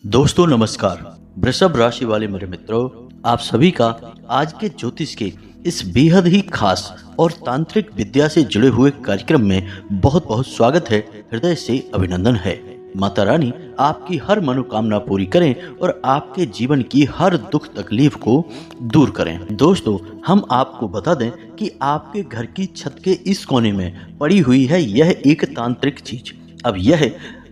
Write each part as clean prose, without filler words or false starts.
दोस्तों नमस्कार। वृषभ राशि वाले मेरे मित्रों, आप सभी का आज के ज्योतिष के इस बेहद ही खास और तांत्रिक विद्या से जुड़े हुए कार्यक्रम में बहुत बहुत स्वागत है। हृदय से अभिनंदन है। माता रानी आपकी हर मनोकामना पूरी करें और आपके जीवन की हर दुख तकलीफ को दूर करें। दोस्तों, हम आपको बता दें कि आपके घर की छत के इस कोने में पड़ी हुई है यह एक तांत्रिक चीज। अब यह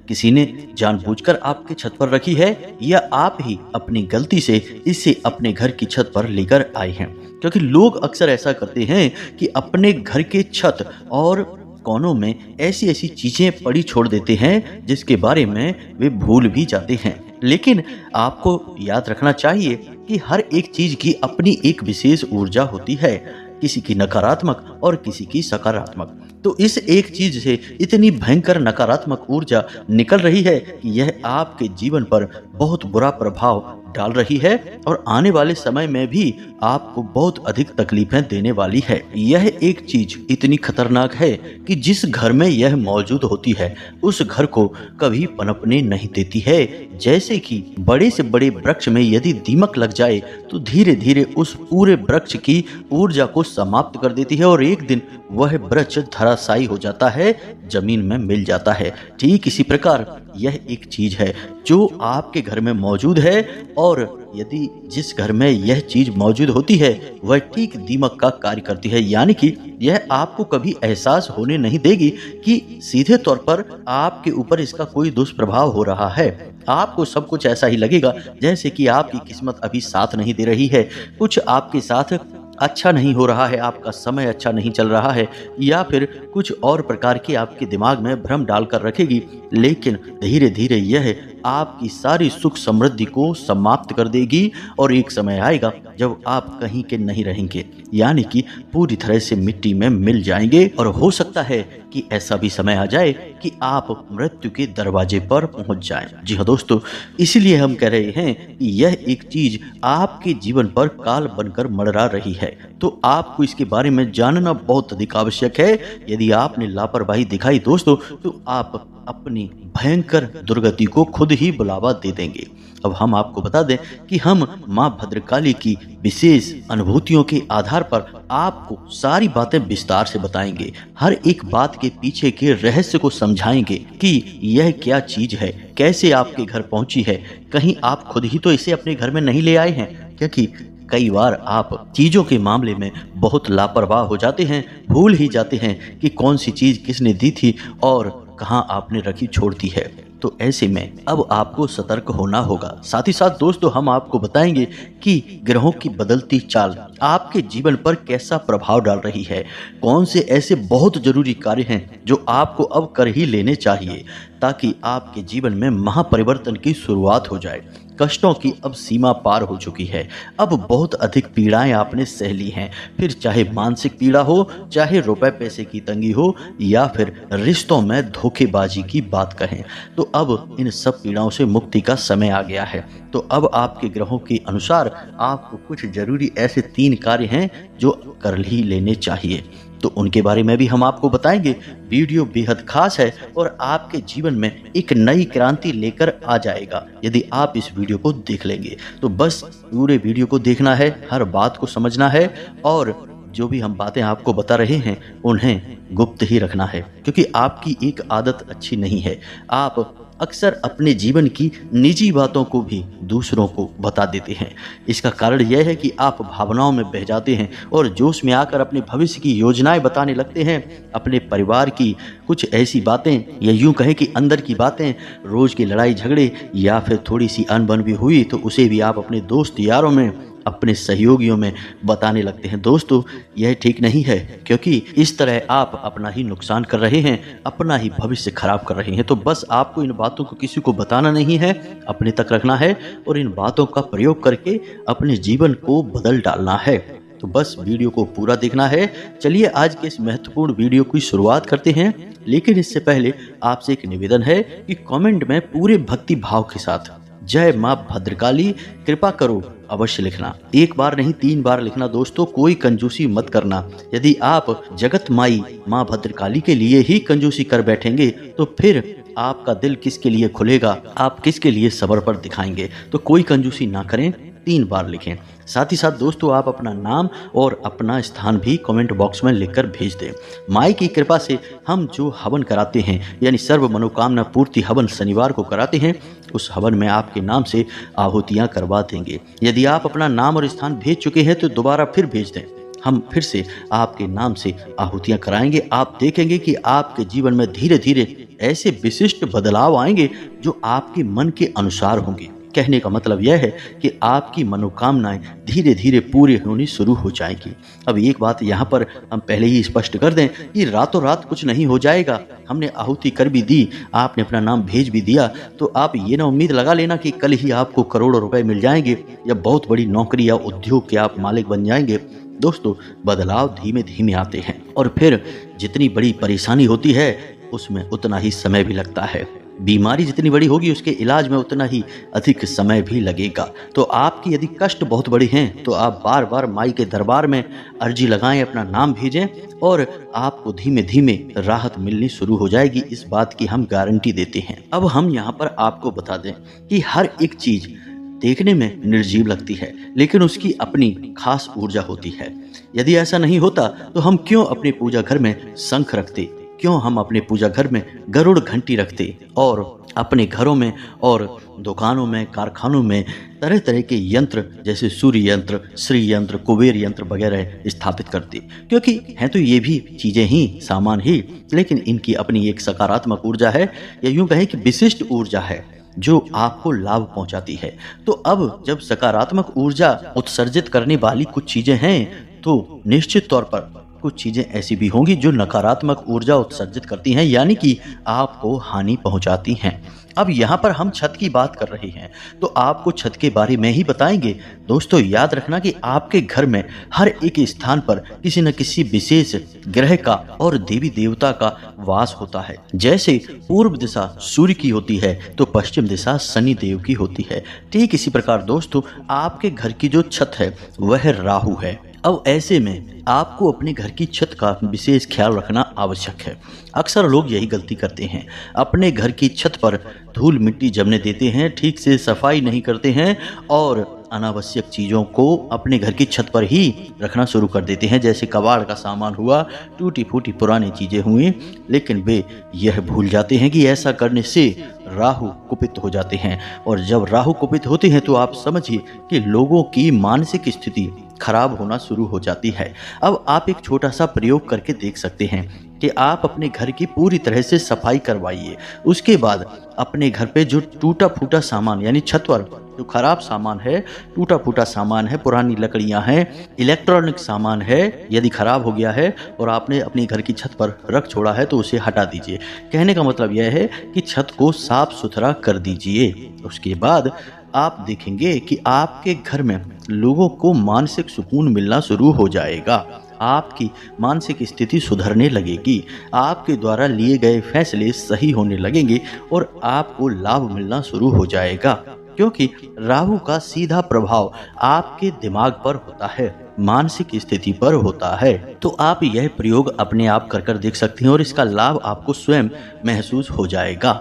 किसी ने जानबूझकर आपके छत पर रखी है या आप ही अपनी गलती से इसे अपने घर की छत पर लेकर आए हैं, क्योंकि लोग अक्सर ऐसा करते हैं कि अपने घर के छत और कोनों में ऐसी ऐसी चीजें पड़ी छोड़ देते हैं जिसके बारे में वे भूल भी जाते हैं। लेकिन आपको याद रखना चाहिए कि हर एक चीज की अपनी एक विशेष ऊर्जा होती है, किसी की नकारात्मक और किसी की सकारात्मक। तो इस एक चीज से इतनी भयंकर नकारात्मक ऊर्जा निकल रही है कि यह आपके जीवन पर बहुत बुरा प्रभाव डाल रही है और आने वाले समय में भी आपको बहुत अधिक तकलीफें देने वाली है। यह एक चीज इतनी खतरनाक है कि जिस घर में यह मौजूद होती है उस घर को कभी पनपने नहीं देती है। जैसे कि बड़े से बड़े वृक्ष में यदि दीमक लग जाए तो धीरे धीरे उस पूरे वृक्ष की ऊर्जा को समाप्त कर देती है और एक दिन वह वृक्ष धराशायी हो जाता है, जमीन में मिल जाता है। ठीक इसी प्रकार यह एक चीज है जो आपके घर में मौजूद है और यदि जिस घर में यह चीज मौजूद होती है वह ठीक दीमक का कार्य करती है, यानी कि यह आपको कभी एहसास होने नहीं देगी कि सीधे तौर पर आपके ऊपर इसका कोई दुष्प्रभाव हो रहा है। आपको सब कुछ ऐसा ही लगेगा जैसे कि आपकी किस्मत अभी साथ नहीं दे रही है, कुछ आपके साथ अच्छा नहीं हो रहा है, आपका समय अच्छा नहीं चल रहा है, या फिर कुछ और प्रकार की आपके दिमाग में भ्रम डालकर रखेगी। लेकिन धीरे धीरे यह आपकी सारी सुख समृद्धि को समाप्त कर देगी और एक समय आएगा जब आप कहीं के नहीं रहेंगे, यानी कि पूरी तरह से मिट्टी में मिल जाएंगे। और हो सकता है कि ऐसा भी समय आ जाए कि आप मृत्यु के दरवाजे पर पहुंच जाएं। जी हाँ दोस्तों, इसलिए हम कह रहे हैं कि यह एक चीज आपके जीवन पर काल बनकर मंडरा रही है, तो आपको इसके बारे में जानना बहुत अधिक आवश्यक है। यदि आपने लापरवाही दिखाई दोस्तों तो आप अपनी भयंकर दुर्गति को खुद ही बुलावा दे देंगे। अब हम आपको बता दें कि हम मां भद्रकाली की विशेष अनुभूतियों के आधार पर आपको सारी बातें विस्तार से बताएंगे, हर एक बात के पीछे के रहस्य को समझाएंगे कि यह क्या चीज है, कैसे आपके घर पहुंची है। कहीं आप खुद ही तो इसे अपने घर में नहीं ले आए हैं, क्योंकि कई बार आप चीजों के मामले में बहुत लापरवाह हो जाते हैं, भूल ही जाते हैं कि कौन सी चीज किसने दी थी और कहां आपने रखी छोड़ दी है। तो ऐसे में अब आपको सतर्क होना होगा। साथ ही साथ दोस्तों, हम आपको बताएंगे कि ग्रहों की बदलती चाल आपके जीवन पर कैसा प्रभाव डाल रही है, कौन से ऐसे बहुत जरूरी कार्य हैं जो आपको अब कर ही लेने चाहिए ताकि आपके जीवन में महापरिवर्तन की शुरुआत हो जाए। कष्टों की अब सीमा पार हो चुकी है, अब बहुत अधिक पीड़ाएं आपने सह ली हैं, फिर चाहे मानसिक पीड़ा हो, चाहे रुपए पैसे की तंगी हो, या फिर रिश्तों में धोखेबाजी की बात कहें, तो अब इन सब पीड़ाओं से मुक्ति का समय आ गया है। तो अब आपके ग्रहों के अनुसार आपको कुछ जरूरी ऐसे 3 कार्य हैं जो कर ही लेने चाहिए, तो उनके बारे में भी हम आपको बताएंगे। वीडियो बेहद खास है और आपके जीवन में एक नई क्रांति लेकर आ जाएगा यदि आप इस वीडियो को देख लेंगे। तो बस पूरे वीडियो को देखना है, हर बात को समझना है और जो भी हम बातें आपको बता रहे हैं उन्हें गुप्त ही रखना है, क्योंकि आपकी एक आदत अच्छी नहीं है। आप अक्सर अपने जीवन की निजी बातों को भी दूसरों को बता देते हैं। इसका कारण यह है कि आप भावनाओं में बह जाते हैं और जोश में आकर अपने भविष्य की योजनाएं बताने लगते हैं। अपने परिवार की कुछ ऐसी बातें या यूं कहें कि अंदर की बातें, रोज की लड़ाई झगड़े या फिर थोड़ी सी अनबन भी हुई तो उसे भी आप अपने दोस्त यारों में, अपने सहयोगियों में बताने लगते हैं। दोस्तों, यह ठीक नहीं है, क्योंकि इस तरह आप अपना ही नुकसान कर रहे हैं, अपना ही भविष्य खराब कर रहे हैं। तो बस आपको इन बातों को किसी को बताना नहीं है, अपने तक रखना है और इन बातों का प्रयोग करके अपने जीवन को बदल डालना है। तो बस वीडियो को पूरा देखना है। चलिए आज के इस महत्वपूर्ण वीडियो की शुरुआत करते हैं, लेकिन इससे पहले आपसे एक निवेदन है कि कमेंट में पूरे भक्ति भाव के साथ जय मां भद्रकाली कृपा करो अवश्य लिखना। एक बार नहीं 3 बार लिखना दोस्तों, कोई कंजूसी मत करना। यदि आप जगत माई मां भद्रकाली के लिए ही कंजूसी कर बैठेंगे तो फिर आपका दिल किसके लिए खुलेगा, आप किसके लिए सबर पर दिखाएंगे। तो कोई कंजूसी ना करें, 3 बार लिखें। साथ ही साथ दोस्तों आप अपना नाम और अपना स्थान भी कमेंट बॉक्स में लिखकर भेज दें। माई की कृपा से हम जो हवन कराते हैं यानी सर्व मनोकामना पूर्ति हवन शनिवार को कराते हैं, उस हवन में आपके नाम से आहुतियाँ करवा देंगे। यदि आप अपना नाम और स्थान भेज चुके हैं तो दोबारा फिर भेज दें, हम फिर से आपके नाम से आहुतियाँ कराएंगे। आप देखेंगे कि आपके जीवन में धीरे धीरे ऐसे विशिष्ट बदलाव आएंगे जो आपके मन के अनुसार होंगे। कहने का मतलब यह है कि आपकी मनोकामनाएं धीरे धीरे पूरी होनी शुरू हो जाएगी। अब एक बात यहाँ पर हम पहले ही स्पष्ट कर दें कि रातों रात कुछ नहीं हो जाएगा। हमने आहुति कर भी दी, आपने अपना नाम भेज भी दिया, तो आप ये ना उम्मीद लगा लेना कि कल ही आपको करोड़ों रुपए मिल जाएंगे या बहुत बड़ी नौकरी या उद्योग के आप मालिक बन जाएंगे। दोस्तों बदलाव धीमे धीमे आते हैं और फिर जितनी बड़ी परेशानी होती है उसमें उतना ही समय भी लगता है। बीमारी जितनी बड़ी होगी उसके इलाज में उतना ही अधिक समय भी लगेगा। तो आपकी यदि कष्ट बहुत बड़े हैं तो आप बार बार माई के दरबार में अर्जी लगाएं, अपना नाम भेजें और आपको धीमे धीमे राहत मिलनी शुरू हो जाएगी। इस बात की हम गारंटी देते हैं। अब हम यहाँ पर आपको बता दें कि हर एक चीज देखने में निर्जीव लगती है लेकिन उसकी अपनी खास ऊर्जा होती है। यदि ऐसा नहीं होता तो हम क्यों अपने पूजा घर में शंख रखते, क्यों हम अपने पूजा घर में गरुड़ घंटी रखते और अपने घरों में और दुकानों में कारखानों में तरह तरह के यंत्र जैसे सूर्य यंत्र, श्री यंत्र, कुबेर यंत्र वगैरह स्थापित करते। क्योंकि हैं तो ये भी चीज़ें ही, सामान ही, लेकिन इनकी अपनी एक सकारात्मक ऊर्जा है या यूँ कहें कि विशिष्ट ऊर्जा है जो आपको लाभ पहुंचाती है। तो अब जब सकारात्मक ऊर्जा उत्सर्जित करने वाली कुछ चीज़ें हैं तो निश्चित तौर पर कुछ चीज़ें ऐसी भी होंगी जो नकारात्मक ऊर्जा उत्सर्जित करती हैं यानी कि आपको हानि पहुंचाती हैं। अब यहाँ पर हम छत की बात कर रहे हैं तो आपको छत के बारे में ही बताएंगे। दोस्तों याद रखना कि आपके घर में हर एक स्थान पर किसी न किसी विशेष ग्रह का और देवी देवता का वास होता है। जैसे पूर्व दिशा सूर्य की होती है तो पश्चिम दिशा शनि देव की होती है। ठीक इसी प्रकार दोस्तों आपके घर की जो छत है वह राहु है। अब ऐसे में आपको अपने घर की छत का विशेष ख्याल रखना आवश्यक है। अक्सर लोग यही गलती करते हैं, अपने घर की छत पर धूल मिट्टी जमने देते हैं, ठीक से सफाई नहीं करते हैं और अनावश्यक चीज़ों को अपने घर की छत पर ही रखना शुरू कर देते हैं। जैसे कबाड़ का सामान हुआ, टूटी फूटी पुरानी चीज़ें हुई, लेकिन वे यह भूल जाते हैं कि ऐसा करने से राहु कुपित हो जाते हैं और जब राहु कुपित होते हैं तो आप समझिए कि लोगों की मानसिक स्थिति खराब होना शुरू हो जाती है। अब आप एक छोटा सा प्रयोग करके देख सकते हैं कि आप अपने घर की पूरी तरह से सफाई करवाइए। उसके बाद अपने घर पे जो टूटा फूटा सामान यानी छत पर जो खराब सामान है, टूटा फूटा सामान है, पुरानी लकड़ियां हैं, इलेक्ट्रॉनिक सामान है, यदि खराब हो गया है और आपने अपने घर की छत पर रख छोड़ा है तो उसे हटा दीजिए। कहने का मतलब यह है कि छत को साफ सुथरा कर दीजिए। उसके बाद आप देखेंगे कि आपके घर में लोगों को मानसिक सुकून मिलना शुरू हो जाएगा। आपकी मानसिक स्थिति सुधरने लगेगी, आपके द्वारा लिए गए फैसले सही होने लगेंगे और आपको लाभ मिलना शुरू हो जाएगा। क्योंकि राहु का सीधा प्रभाव आपके दिमाग पर होता है, मानसिक स्थिति पर होता है। तो आप यह प्रयोग अपने आप कर देख सकते हैं और इसका लाभ आपको स्वयं महसूस हो जाएगा।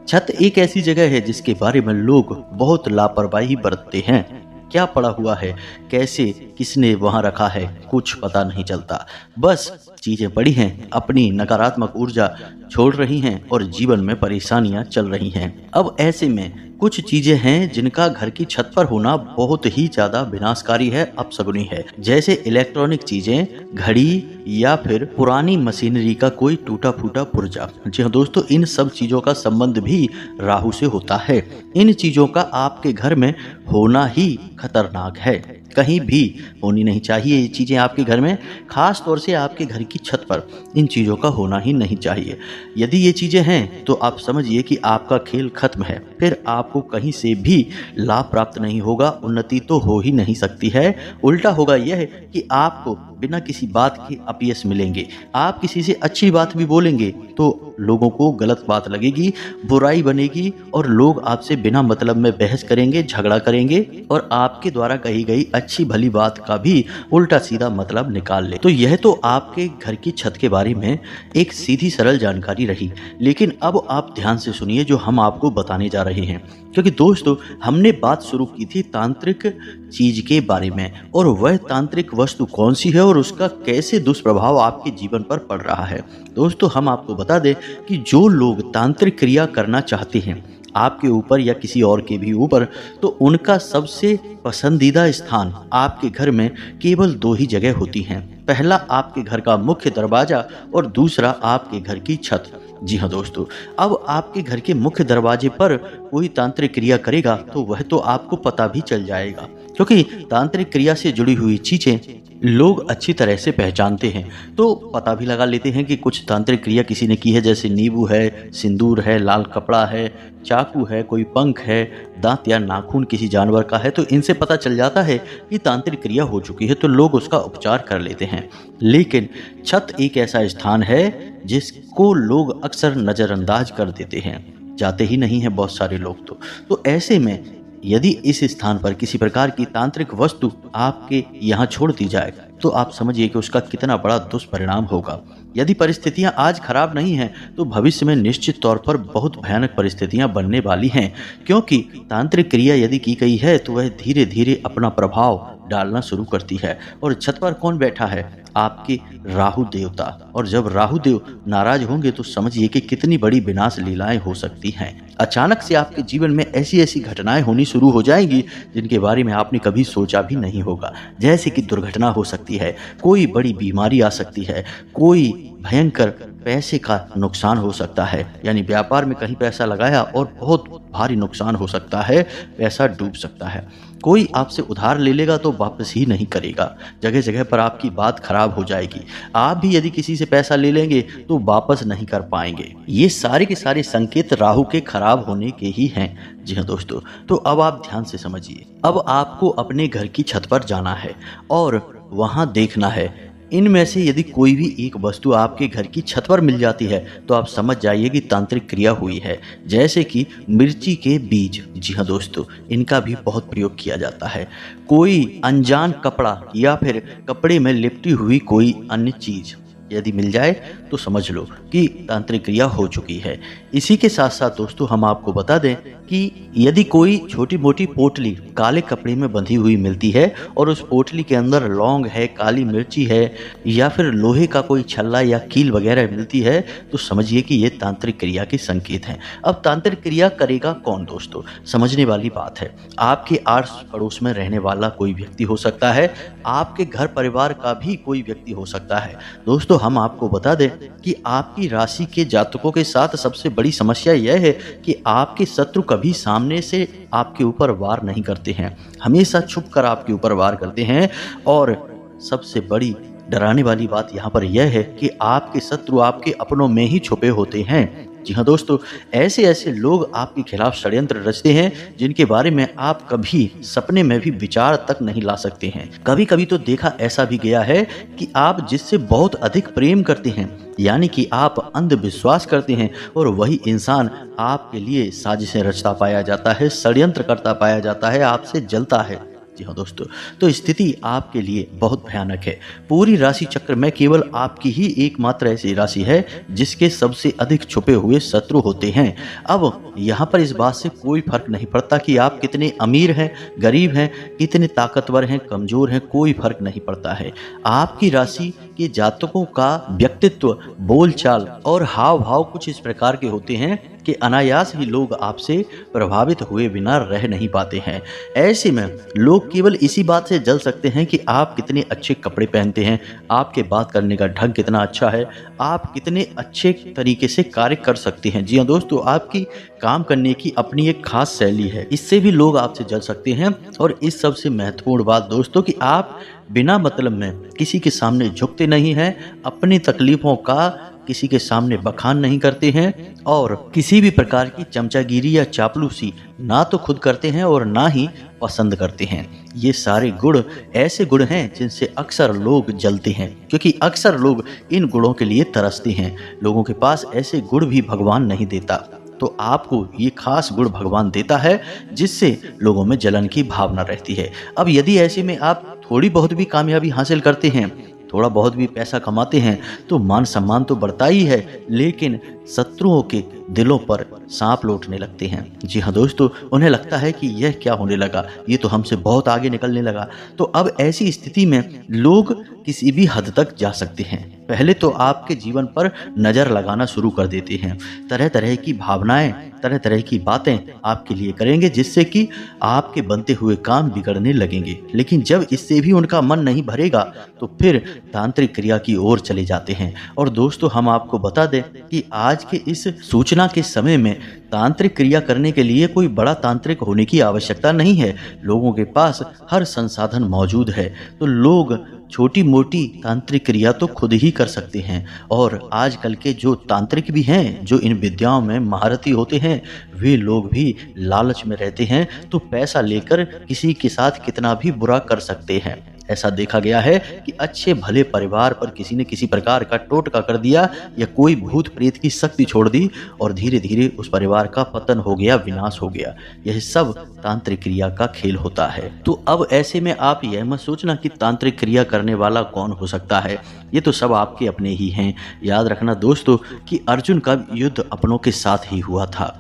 छत एक ऐसी जगह है जिसके बारे में लोग बहुत लापरवाही बरतते हैं। क्या पड़ा हुआ है, कैसे, किसने वहां रखा है, कुछ पता नहीं चलता। बस चीजें पड़ी हैं, अपनी नकारात्मक ऊर्जा छोड़ रही हैं और जीवन में परेशानियां चल रही हैं। अब ऐसे में कुछ चीजें हैं जिनका घर की छत पर होना बहुत ही ज्यादा विनाशकारी है, अपशगुनी है। जैसे इलेक्ट्रॉनिक चीजें, घड़ी या फिर पुरानी मशीनरी का कोई टूटा फूटा पुर्जा। जी हाँ दोस्तों, इन सब चीजों का संबंध भी राहु से होता है। इन चीजों का आपके घर में होना ही खतरनाक है, कहीं भी होनी नहीं चाहिए ये चीज़ें आपके घर में। खास तौर से आपके घर की छत पर इन चीज़ों का होना ही नहीं चाहिए। यदि ये चीज़ें हैं तो आप समझिए कि आपका खेल खत्म है। फिर आपको कहीं से भी लाभ प्राप्त नहीं होगा, उन्नति तो हो ही नहीं सकती है। उल्टा होगा यह कि आपको बिना किसी बात के अपयश मिलेंगे। आप किसी से अच्छी बात भी बोलेंगे तो लोगों को गलत बात लगेगी, बुराई बनेगी और लोग आपसे बिना मतलब में बहस करेंगे, झगड़ा करेंगे और आपके द्वारा कही गई अच्छी भली बात का भी उल्टा सीधा मतलब निकाल ले। तो यह तो आपके घर की छत के बारे में एक सीधी सरल जानकारी रही, लेकिन अब आप ध्यान से सुनिए जो हम आपको बताने जा रहे हैं। क्योंकि दोस्तों, हमने बात शुरू की थी तांत्रिक चीज के बारे में, और वह तांत्रिक वस्तु कौन सी है और उसका कैसे दुष्प्रभाव आपके जीवन पर पड़ रहा है। दोस्तों, हम आपको बता दें कि जो लोग तांत्रिक क्रिया करना चाहते हैं आपके ऊपर या किसी और के भी ऊपर, तो उनका सबसे पसंदीदा स्थान आपके घर में केवल दो ही जगह होती हैं। पहला आपके घर का मुख्य दरवाजा और दूसरा आपके घर की छत। जी हाँ दोस्तों, अब आपके घर के मुख्य दरवाजे पर कोई तांत्रिक क्रिया करेगा तो वह तो आपको पता भी चल जाएगा, क्योंकि तांत्रिक क्रिया से जुड़ी हुई चीजें लोग अच्छी तरह से पहचानते हैं, तो पता भी लगा लेते हैं कि कुछ तांत्रिक क्रिया किसी ने की है, जैसे नींबू है, सिंदूर है, लाल कपड़ा है, चाकू है, कोई पंख है, दांत या नाखून किसी जानवर का है, तो इनसे पता चल जाता है कि तांत्रिक क्रिया हो चुकी है, तो लोग उसका उपचार कर लेते हैं। लेकिन छत एक ऐसा स्थान है जिसको लोग अक्सर नज़रअंदाज कर देते हैं, जाते ही नहीं हैं बहुत सारे लोग। तो ऐसे में यदि इस स्थान पर किसी प्रकार की तांत्रिक वस्तु आपके यहाँ छोड़ दी जाए तो आप समझिए कि उसका कितना बड़ा दुष्परिणाम होगा। यदि परिस्थितियां आज खराब नहीं हैं तो भविष्य में निश्चित तौर पर बहुत भयानक परिस्थितियां बनने वाली हैं, क्योंकि तांत्रिक क्रिया यदि की गई है तो वह धीरे धीरे अपना प्रभाव डालना शुरू करती है। और छत पर कौन बैठा है? आपके राहु देवता। और जब राहु देव नाराज होंगे तो समझिए कि कितनी बड़ी विनाश लीलाएं हो सकती हैं। अचानक से आपके जीवन में ऐसी ऐसी घटनाएं होनी शुरू हो जाएंगी जिनके बारे में आपने कभी सोचा भी नहीं होगा। जैसे कि दुर्घटना हो सकती है, कोई बड़ी बीमारी आ सकती है, कोई भयंकर पैसे का नुकसान हो सकता है, यानी व्यापार में कहीं पैसा लगाया और बहुत भारी नुकसान हो सकता है, पैसा डूब सकता है। कोई आपसे उधार ले लेगा तो वापस ही नहीं करेगा, जगह जगह पर आपकी बात खराब हो जाएगी। आप भी यदि किसी से पैसा ले लेंगे तो वापस नहीं कर पाएंगे। ये सारे के सारे संकेत राहु के खराब होने के ही हैं। जी हाँ दोस्तों, तो अब आप ध्यान से समझिए। अब आपको अपने घर की छत पर जाना है और वहां देखना है, इनमें से यदि कोई भी एक वस्तु आपके घर की छत पर मिल जाती है तो आप समझ जाइए कि तांत्रिक क्रिया हुई है। जैसे कि मिर्ची के बीज, जी हाँ दोस्तों, इनका भी बहुत प्रयोग किया जाता है। कोई अनजान कपड़ा या फिर कपड़े में लिपटी हुई कोई अन्य चीज यदि मिल जाए तो समझ लो कि तांत्रिक क्रिया हो चुकी है। इसी के साथ साथ दोस्तों हम आपको बता दें कि यदि कोई छोटी मोटी पोटली काले कपड़े में बंधी हुई मिलती है और उस पोटली के अंदर लौंग है, काली मिर्ची है या फिर लोहे का कोई छल्ला या कील वगैरह मिलती है तो समझिए कि ये तांत्रिक क्रिया के संकेत हैं। अब तांत्रिक क्रिया करेगा कौन दोस्तों? समझने वाली बात है। आपके आस पड़ोस में रहने वाला कोई व्यक्ति हो सकता है, आपके घर परिवार का भी कोई व्यक्ति हो सकता है। दोस्तों, हम आपको बता दें कि आपकी राशि के जातकों के साथ सबसे बड़ी समस्या यह है कि आपके शत्रु कभी सामने से आपके ऊपर वार नहीं करते हैं, हमेशा छुप कर आपके ऊपर वार करते हैं। और सबसे बड़ी डराने वाली बात यहाँ पर यह है कि आपके शत्रु आपके अपनों में ही छुपे होते हैं। जी हाँ दोस्तों, ऐसे ऐसे लोग आपके खिलाफ षड्यंत्र रचते हैं जिनके बारे में आप कभी सपने में भी विचार तक नहीं ला सकते हैं। कभी कभी तो देखा ऐसा भी गया है कि आप जिससे बहुत अधिक प्रेम करते हैं, यानी कि आप अंधविश्वास करते हैं, और वही इंसान आपके लिए साजिशें रचता पाया जाता है, षड्यंत्र करता पाया जाता है, आपसे जलता है। जी हाँ दोस्तों, तो स्थिति आपके लिए बहुत भयानक है। पूरी राशि चक्र में केवल आपकी ही एकमात्र ऐसी राशि है जिसके सबसे अधिक छुपे हुए शत्रु होते हैं। अब यहाँ पर इस बात से कोई फर्क नहीं पड़ता कि आप कितने अमीर हैं, गरीब हैं, कितने ताकतवर हैं, कमजोर हैं, कोई फर्क नहीं पड़ता है। आपकी राशि के जातकों का व्यक्तित्व, बोलचाल और हाव भाव कुछ इस प्रकार के होते हैं कि अनायास ही लोग आपसे प्रभावित हुए बिना रह नहीं पाते हैं। ऐसे में लोग केवल इसी बात से जल सकते हैं कि आप कितने अच्छे कपड़े पहनते हैं, आपके बात करने का ढंग कितना अच्छा है, आप कितने अच्छे तरीके से कार्य कर सकते हैं। जी हाँ दोस्तों, आपकी काम करने की अपनी एक खास शैली है, इससे भी लोग आपसे जल सकते हैं। और इस सबसे महत्वपूर्ण बात दोस्तों कि आप बिना मतलब में किसी के सामने झुकते नहीं हैं, अपनी तकलीफों का किसी के सामने बखान नहीं करते हैं और किसी भी प्रकार की चमचागिरी या चापलूसी ना तो खुद करते हैं और ना ही पसंद करते हैं। ये सारे गुण ऐसे गुण हैं जिनसे अक्सर लोग जलते हैं, क्योंकि अक्सर लोग इन गुणों के लिए तरसते हैं। लोगों के पास ऐसे गुण भी भगवान नहीं देता, तो आपको ये खास गुण भगवान देता है जिससे लोगों में जलन की भावना रहती है। अब यदि ऐसे में आप थोड़ी बहुत भी कामयाबी हासिल करते हैं, थोड़ा बहुत भी पैसा कमाते हैं, तो मान सम्मान तो बढ़ता ही है, लेकिन शत्रुओं के दिलों पर सांप लौटने लगते हैं। जी हाँ दोस्तों, उन्हें लगता है कि यह क्या होने लगा, ये तो हमसे बहुत आगे निकलने लगा। तो अब ऐसी स्थिति में लोग किसी भी हद तक जा सकते हैं। पहले तो आपके जीवन पर नज़र लगाना शुरू कर देते हैं, तरह तरह की भावनाएं, तरह तरह की बातें आपके लिए करेंगे, जिससे कि आपके बनते हुए काम बिगड़ने लगेंगे। लेकिन जब इससे भी उनका मन नहीं भरेगा तो फिर तांत्रिक क्रिया की ओर चले जाते हैं। और दोस्तों, हम आपको बता दें कि आज के इस सूचना के समय में तांत्रिक क्रिया करने के लिए कोई बड़ा तांत्रिक होने की आवश्यकता नहीं है। लोगों के पास हर संसाधन मौजूद है, तो लोग छोटी मोटी तांत्रिक क्रिया तो खुद ही कर सकते हैं। और आजकल के जो तांत्रिक भी हैं, जो इन विद्याओं में महारथी होते हैं, वे लोग भी लालच में रहते हैं, तो पैसा लेकर किसी के साथ कितना भी बुरा कर सकते हैं। ऐसा देखा गया है कि अच्छे भले परिवार पर किसी ने किसी प्रकार का टोटका कर दिया या कोई भूत प्रेत की शक्ति छोड़ दी और धीरे धीरे उस परिवार का पतन हो गया, विनाश हो गया। यह सब तांत्रिक क्रिया का खेल होता है। तो अब ऐसे में आप यह मत सोचना कि तांत्रिक क्रिया करने वाला कौन हो सकता है, ये तो सब आपके अपने ही हैं। याद रखना दोस्तों कि अर्जुन का युद्ध अपनों के साथ ही हुआ था।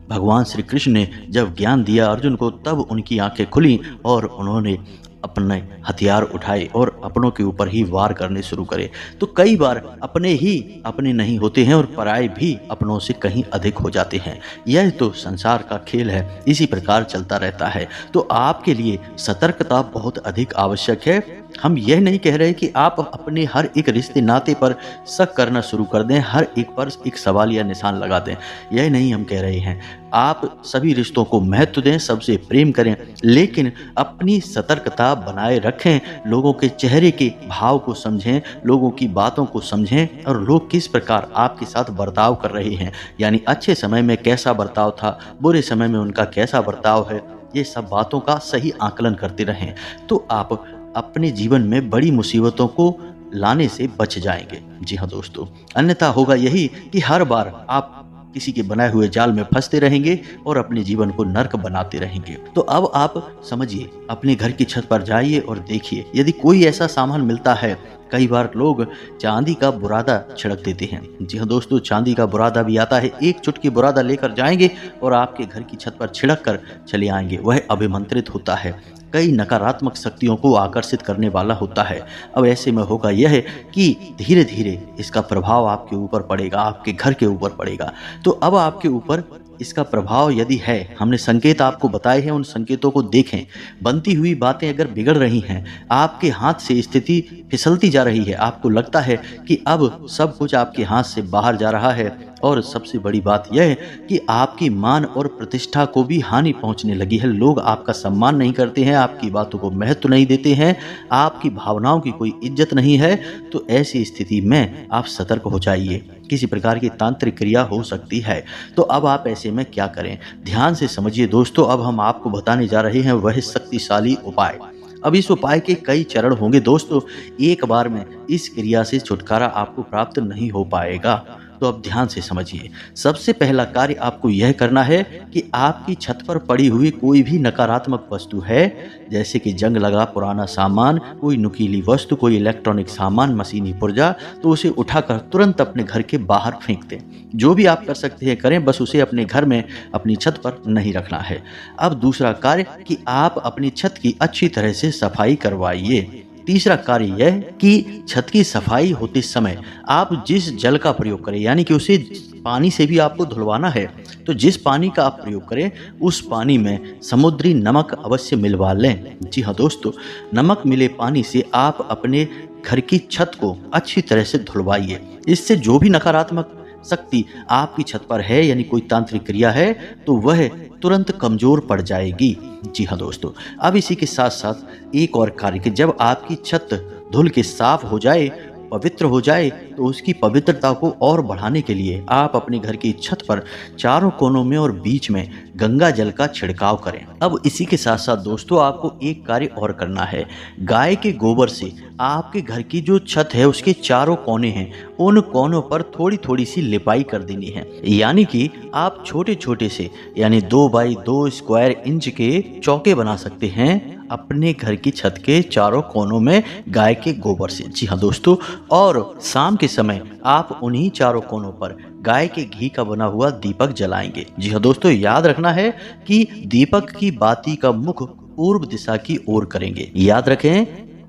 भगवान श्री कृष्ण ने जब ज्ञान दिया अर्जुन को, तब उनकी आंखें खुली और उन्होंने अपने हथियार उठाए और अपनों के ऊपर ही वार करने शुरू करे। तो कई बार अपने ही अपने नहीं होते हैं और पराये भी अपनों से कहीं अधिक हो जाते हैं। यह तो संसार का खेल है, इसी प्रकार चलता रहता है। तो आपके लिए सतर्कता बहुत अधिक आवश्यक है। हम यह नहीं कह रहे कि आप अपने हर एक रिश्ते नाते पर शक करना शुरू कर दें, हर एक पर एक सवाल या निशान लगा दें, यह नहीं हम कह रहे हैं। आप सभी रिश्तों को महत्व दें, सबसे प्रेम करें, लेकिन अपनी सतर्कता बनाए रखें। लोगों के चेहरे के भाव को समझें, लोगों की बातों को समझें और लोग किस प्रकार आपके साथ बर्ताव कर रहे हैं, यानी अच्छे समय में कैसा बर्ताव था, बुरे समय में उनका कैसा बर्ताव है, ये सब बातों का सही आकलन करते रहें। तो आप अपने जीवन में बड़ी मुसीबतों को लाने से बच जाएंगे। जी हाँ दोस्तों, अन्यथा होगा यही कि हर बार आप किसी के बनाए हुए जाल में फंसते रहेंगे और अपने जीवन को नर्क बनाते रहेंगे। तो अब आप समझिए, अपने घर की छत पर जाइए और देखिए, यदि कोई ऐसा सामान मिलता है, कई बार लोग चांदी का बुरादा छिड़क देते हैं। जी हाँ दोस्तों, चांदी का बुरादा भी आता है। एक चुटकी बुरादा लेकर जाएंगे और आपके घर की छत पर छिड़क कर चले आएंगे। वह अभिमंत्रित होता है, कई नकारात्मक शक्तियों को आकर्षित करने वाला होता है। अब ऐसे में होगा यह कि धीरे धीरे इसका प्रभाव आपके ऊपर पड़ेगा, आपके घर के ऊपर पड़ेगा। तो अब आपके ऊपर इसका प्रभाव यदि है, हमने संकेत आपको बताए हैं, उन संकेतों को देखें। बनती हुई बातें अगर बिगड़ रही हैं, आपके हाथ से स्थिति फिसलती जा रही है, आपको लगता है कि अब सब कुछ आपके हाथ से बाहर जा रहा है, और सबसे बड़ी बात यह है कि आपकी मान और प्रतिष्ठा को भी हानि पहुंचने लगी है। लोग आपका सम्मान नहीं करते हैं, आपकी बातों को महत्व नहीं देते हैं, आपकी भावनाओं की कोई इज्जत नहीं है। तो ऐसी स्थिति में आप सतर्क हो जाइए, किसी प्रकार की तांत्रिक क्रिया हो सकती है। तो अब आप ऐसे में क्या करें, ध्यान से समझिए दोस्तों। अब हम आपको बताने जा रहे हैं वह शक्तिशाली उपाय। अब इस उपाय के कई चरण होंगे दोस्तों, एक बार में इस क्रिया से छुटकारा आपको प्राप्त नहीं हो पाएगा। तो अब ध्यान से समझिए। सबसे पहला कार्य आपको यह करना है कि आपकी छत पर पड़ी हुई कोई भी नकारात्मक वस्तु है, जैसे कि जंग लगा पुराना सामान, कोई नुकीली वस्तु, कोई इलेक्ट्रॉनिक सामान, मशीनी पुर्जा, तो उसे उठाकर तुरंत अपने घर के बाहर फेंक दें। जो भी आप कर सकते हैं करें, बस उसे अपने घर में अपनी छत पर नहीं रखना है। अब दूसरा कार्य कि आप अपनी छत की अच्छी तरह से सफाई करवाइए। तीसरा कार्य यह कि छत की सफाई होते समय आप जिस जल का प्रयोग करें, यानी कि उसे पानी से भी आपको धुलवाना है, तो जिस पानी का आप प्रयोग करें उस पानी में समुद्री नमक अवश्य मिलवा लें। जी हाँ दोस्तों, नमक मिले पानी से आप अपने घर की छत को अच्छी तरह से धुलवाइए। इससे जो भी नकारात्मक शक्ति आपकी छत पर है, यानी कोई तांत्रिक क्रिया है, तो वह तुरंत कमजोर पड़ जाएगी। जी हाँ दोस्तों, अब इसी के साथ साथ एक और कार्य कि जब आपकी छत धुल के साफ हो जाए पवित्र हो जाए तो उसकी पवित्रता को और बढ़ाने के लिए आप अपने घर की छत पर चारों कोनों में और बीच में गंगा जल का छिड़काव करें। अब इसी के साथ साथ दोस्तों आपको एक कार्य और करना है। गाय के गोबर से आपके घर की जो छत है उसके चारों कोने हैं उन कोनों पर थोड़ी थोड़ी सी लिपाई कर देनी है। यानी कि आप छोटे छोटे से यानी 2x2 स्क्वायर इंच के चौके बना सकते हैं अपने घर की छत के चारों कोनों में गाय के गोबर से। जी हाँ दोस्तों, और शाम के समय आप उन्हीं चारों कोनों पर गाय के घी का बना हुआ दीपक जलाएंगे। जी हाँ दोस्तों, याद रखना है कि दीपक की बाती का मुख पूर्व दिशा की ओर करेंगे। याद रखें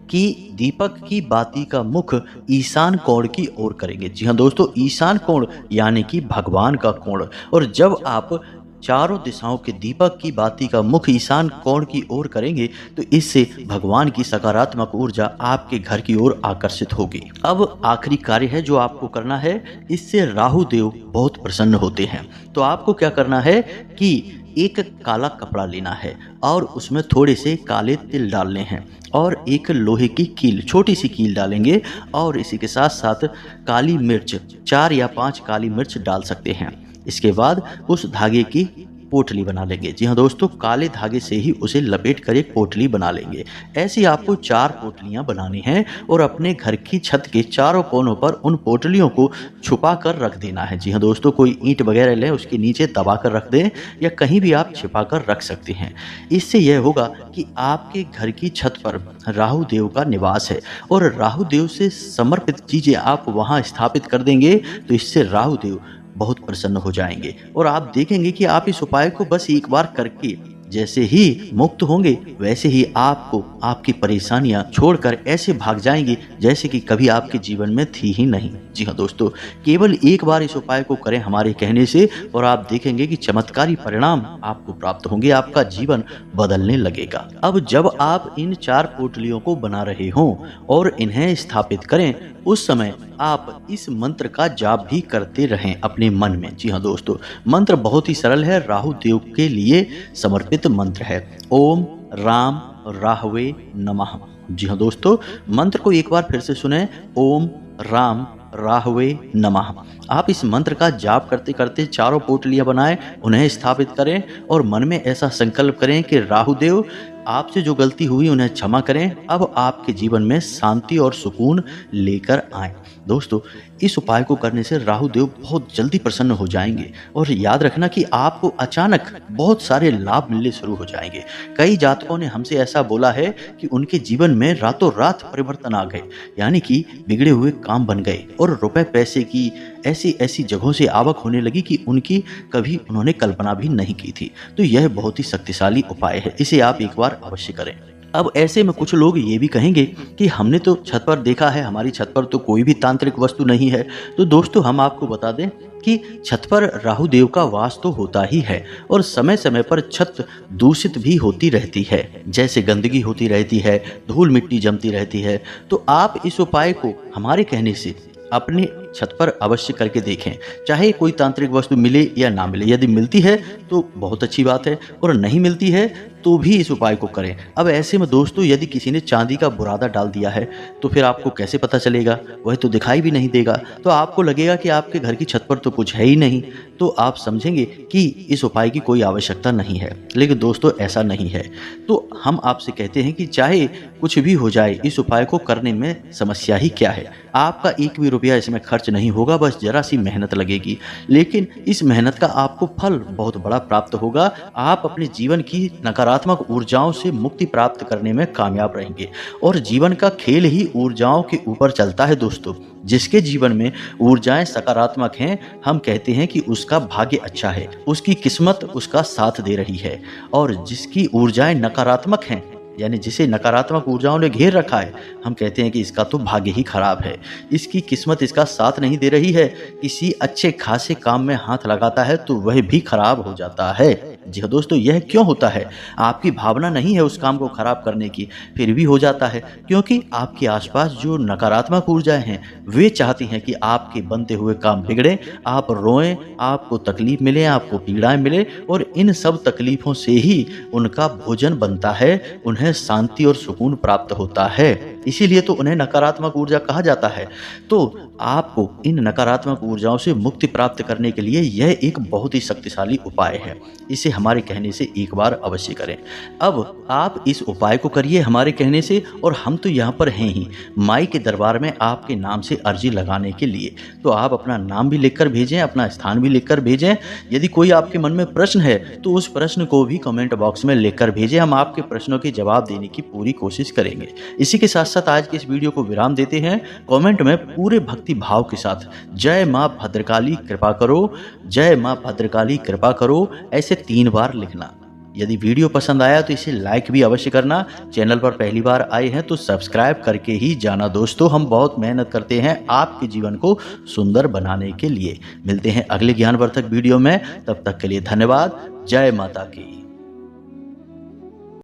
कि दीपक की बाती का मुख ईशान कोण की ओर करेंगे। जी हाँ दोस्तों, ईशान कोण यानी कि भगवान का कोण। और जब आप चारों दिशाओं के दीपक की बाती का मुख ईशान कोण की ओर करेंगे तो इससे भगवान की सकारात्मक ऊर्जा आपके घर की ओर आकर्षित होगी। अब आखिरी कार्य है जो आपको करना है, इससे राहु देव बहुत प्रसन्न होते हैं। तो आपको क्या करना है कि एक काला कपड़ा लेना है और उसमें थोड़े से काले तिल डालने हैं और एक लोहे की कील, छोटी सी कील डालेंगे और इसी के साथ साथ काली मिर्च 4 या 5 काली मिर्च डाल सकते हैं। इसके बाद उस धागे की पोटली बना लेंगे। जी हाँ दोस्तों, काले धागे से ही उसे लपेट कर एक पोटली बना लेंगे। ऐसी आपको 4 पोटलियां बनानी हैं और अपने घर की छत के चारों कोनों पर उन पोटलियों को छुपा कर रख देना है। जी हाँ दोस्तों, कोई ईंट वगैरह लें उसके नीचे दबा कर रख दें या कहीं भी आप छिपा कर रख सकते हैं। इससे यह होगा कि आपके घर की छत पर राहु देव का निवास है और राहु देव से समर्पित चीजें आप वहां स्थापित कर देंगे तो इससे राहु देव बहुत प्रसन्न हो जाएंगे और आप देखेंगे कि आप इस उपाय को बस एक बार करके जैसे ही मुक्त होंगे वैसे ही आपको आपकी परेशानियां छोड़कर ऐसे भाग जाएंगी जैसे कि कभी आपके जीवन में थी ही नहीं। जी हाँ दोस्तों, केवल एक बार इस उपाय को करें हमारे कहने से और आप देखेंगे कि चमत्कारी परिणाम आपको प्राप्त होंगे, आपका जीवन बदलने लगेगा। अब जब आप इन 4 पोटलियों को बना रहे हों और इन्हें स्थापित करें उस समय आप इस मंत्र का जाप भी करते रहें अपने मन में। जी हाँ दोस्तों, मंत्र बहुत ही सरल है, राहु देव के लिए समर्पित मंत्र है। ओम राम राहवे नमः। जी हाँ दोस्तों, मंत्र को एक बार फिर से सुने। ओम राम राहवे नमः। आप इस मंत्र का जाप करते करते चारों पोटलियां बनाएं, उन्हें स्थापित करें और मन में ऐसा संकल्प करें कि राहु देव आपसे जो गलती हुई उन्हें क्षमा करें, अब आपके जीवन में शांति और सुकून लेकर आए। दोस्तों, इस उपाय को करने से राहु देव बहुत जल्दी प्रसन्न हो जाएंगे और याद रखना कि आपको अचानक बहुत सारे लाभ मिलने शुरू हो जाएंगे। कई जातकों ने हमसे ऐसा बोला है कि उनके जीवन में रातों रात परिवर्तन आ गए, यानी कि बिगड़े हुए काम बन गए और रुपए पैसे की ऐसी ऐसी जगहों से आवक होने लगी कि उनकी कभी उन्होंने कल्पना भी नहीं की थी। तो यह बहुत ही शक्तिशाली उपाय है, इसे आप एक बार अवश्य करें। अब ऐसे में कुछ लोग ये भी कहेंगे कि हमने तो छत पर देखा है, हमारी छत पर तो कोई भी तांत्रिक वस्तु नहीं है। तो दोस्तों, हम आपको बता दें कि छत पर राहु देव का वास तो होता ही है और समय समय पर छत दूषित भी होती रहती है, जैसे गंदगी होती रहती है, धूल मिट्टी जमती रहती है। तो आप इस उपाय को हमारे कहने से अपने छत पर अवश्य करके देखें, चाहे कोई तांत्रिक वस्तु मिले या ना मिले। यदि मिलती है तो बहुत अच्छी बात है और नहीं मिलती है तो भी इस उपाय को करें। अब ऐसे में दोस्तों, यदि किसी ने चांदी का बुरादा डाल दिया है तो फिर आपको कैसे पता चलेगा? वह तो दिखाई भी नहीं देगा, तो आपको लगेगा कि आपके घर की छत पर तो कुछ है ही नहीं, तो आप समझेंगे कि इस उपाय की कोई आवश्यकता नहीं है। लेकिन दोस्तों, ऐसा नहीं है। तो हम आपसे कहते हैं कि चाहे कुछ भी हो जाए, इस उपाय को करने में समस्या ही क्या है? आपका एक भी रुपया इसमें खर्च नहीं होगा, बस जरा सी मेहनत लगेगी, लेकिन इस मेहनत का आपको फल बहुत बड़ा प्राप्त होगा। आप अपने जीवन की नकारात्मक ऊर्जाओं से मुक्ति प्राप्त करने में कामयाब रहेंगे और जीवन का खेल ही ऊर्जाओं के ऊपर चलता है दोस्तों। जिसके जीवन में ऊर्जाएं सकारात्मक हैं, हम कहते हैं कि उसका भाग्य अच्छा है, उसकी किस्मत उसका साथ दे रही है। और जिसकी ऊर्जाएं नकारात्मक हैं, यानी जिसे नकारात्मक ऊर्जाओं ने घेर रखा है, हम कहते हैं कि इसका तो भाग्य ही खराब है, इसकी किस्मत इसका साथ नहीं दे रही है। किसी अच्छे खासे काम में हाथ लगाता है तो वह भी खराब हो जाता है। जी हाँ दोस्तों, यह क्यों होता है? आपकी भावना नहीं है उस काम को खराब करने की, फिर भी हो जाता है क्योंकि आपके आसपास जो नकारात्मक ऊर्जाएं हैं वे चाहती हैं कि आपके बनते हुए काम बिगड़े, आप रोएं, आपको तकलीफ मिले, आपको पीड़ाएं मिले, और इन सब तकलीफों से ही उनका भोजन बनता है, उन्हें शांति और सुकून प्राप्त होता है। इसीलिए तो उन्हें नकारात्मक ऊर्जा कहा जाता है। तो आपको इन नकारात्मक ऊर्जाओं से मुक्ति प्राप्त करने के लिए यह एक बहुत ही शक्तिशाली उपाय है। इसे हमारे कहने से एक बार अवश्य करें। अब आप इस उपाय को करिए हमारे कहने से, और हम तो यहाँ पर हैं ही माई के दरबार में आपके नाम से अर्जी लगाने के लिए। तो आप अपना नाम भी लिखकर भेजें, अपना स्थान भी लिखकर भेजें। यदि कोई आपके मन में प्रश्न है तो उस प्रश्न को भी कमेंट बॉक्स में लिखकर भेजें, हम आपके प्रश्नों के जवाब देने की पूरी कोशिश करेंगे। इसी के साथ साथ आज के इस वीडियो को विराम देते हैं। कमेंट में पूरे भक्ति भाव के साथ जय मां भद्रकाली कृपा करो, जय मां भद्रकाली कृपा करो, ऐसे 3 बार लिखना। यदि वीडियो पसंद आया तो इसे लाइक भी अवश्य करना। चैनल पर पहली बार आए हैं तो सब्सक्राइब करके ही जाना दोस्तों, हम बहुत मेहनत करते हैं आपके जीवन को सुंदर बनाने के लिए। मिलते हैं अगले ज्ञानवर्धक वीडियो में, तब तक के लिए धन्यवाद। जय माता की।